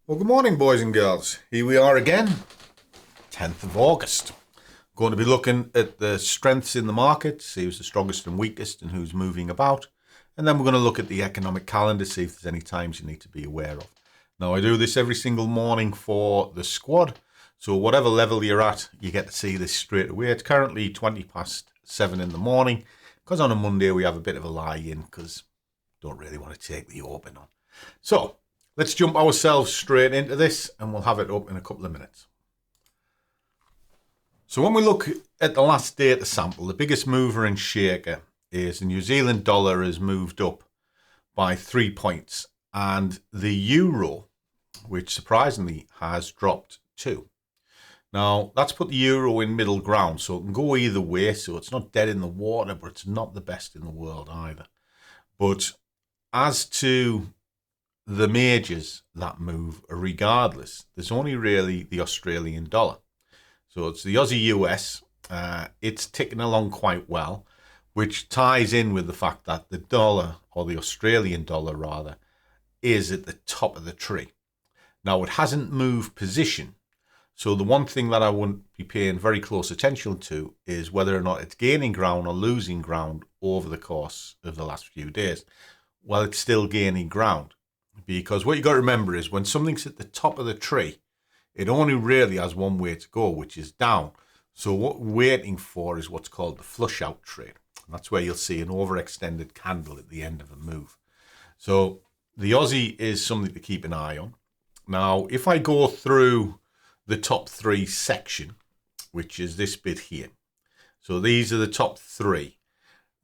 Well, good morning, boys and girls. Here we are again, 10th of August. Going to be looking at the strengths in the market, see who's the strongest and weakest and who's moving about. And then we're going to look at the economic calendar, see if there's any times you need to be aware of. Now, I do this every single morning for the squad. So whatever level you're at, you get to see this straight away. It's currently 20 past 7 in the morning because on a Monday we have a bit of a lie-in because don't really want to take the open on. So let's jump ourselves straight into this and we'll have it up in a couple of minutes. So when we look at the last day at the sample, the biggest mover and shaker is the New Zealand dollar has moved up by 3 points and the euro, which surprisingly has dropped 2. Now that's put the euro in middle ground, so it can go either way, so it's not dead in the water, but it's not the best in the world either. But as to the majors that move, regardless, there's only really the Australian dollar. So it's the Aussie US. It's ticking along quite well, which ties in with the fact that the dollar, or the Australian dollar rather, is at the top of the tree. Now it hasn't moved position. So the one thing that I wouldn't be paying very close attention to is whether or not it's gaining ground or losing ground over the course of the last few days. Well, it's still gaining ground. Because what you got to remember is when something's at the top of the tree, it only really has one way to go, which is down. So what we're waiting for is what's called the flush out trade. And that's where you'll see an overextended candle at the end of a move. So the Aussie is something to keep an eye on. Now, if I go through the top 3 section, which is this bit here. So these are the top 3.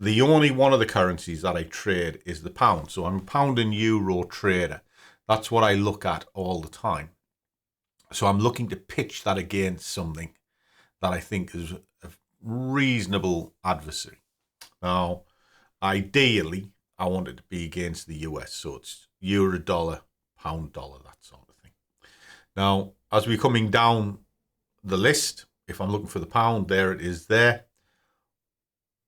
The only one of the currencies that I trade is the pound. So I'm a pound and euro trader. That's what I look at all the time. So I'm looking to pitch that against something that I think is a reasonable adversary. Now, ideally, I want it to be against the US. So it's euro dollar, pound dollar, that sort of thing. Now, as we're coming down the list, if I'm looking for the pound, there it is there.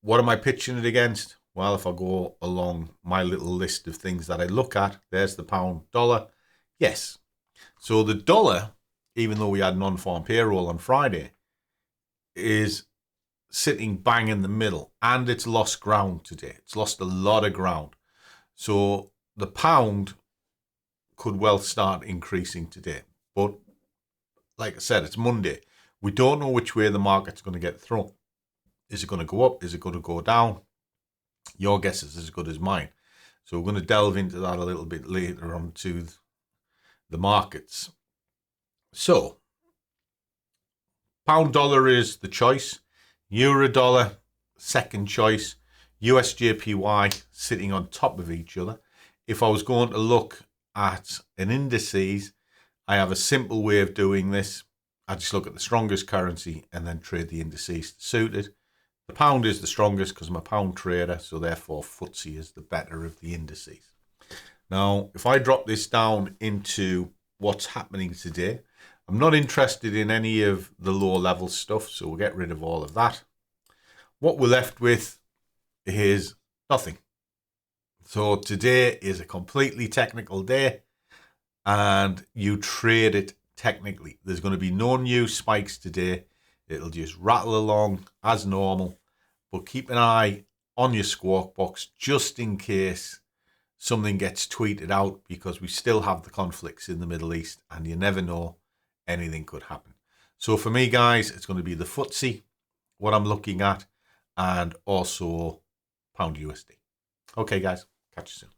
What am I pitching it against? Well, if I go along my little list of things that I look at, there's the pound dollar. Yes. So the dollar, even though we had non-farm payroll on Friday, is sitting bang in the middle and it's lost ground today. It's lost a lot of ground. So the pound could well start increasing today. But like I said, it's Monday. We don't know which way the market's going to get thrown. Is it going to go up? Is it going to go down? Your guess is as good as mine. So we're going to delve into that a little bit later on to the markets. So, pound dollar is the choice. Euro dollar, second choice. USJPY sitting on top of each other. If I was going to look at an indices, I have a simple way of doing this. I just look at the strongest currency and then trade the indices to suit it. The pound is the strongest because I'm a pound trader, so therefore FTSE is the better of the indices. Now, if I drop this down into what's happening today, I'm not interested in any of the low level stuff, so we'll get rid of all of that. What we're left with is nothing. So today is a completely technical day and you trade it technically. There's going to be no new spikes today. It'll just rattle along as normal. But keep an eye on your squawk box just in case something gets tweeted out because we still have the conflicts in the Middle East and you never know, anything could happen. So for me, guys, it's going to be the FTSE, what I'm looking at, and also pound USD. Okay, guys, catch you soon.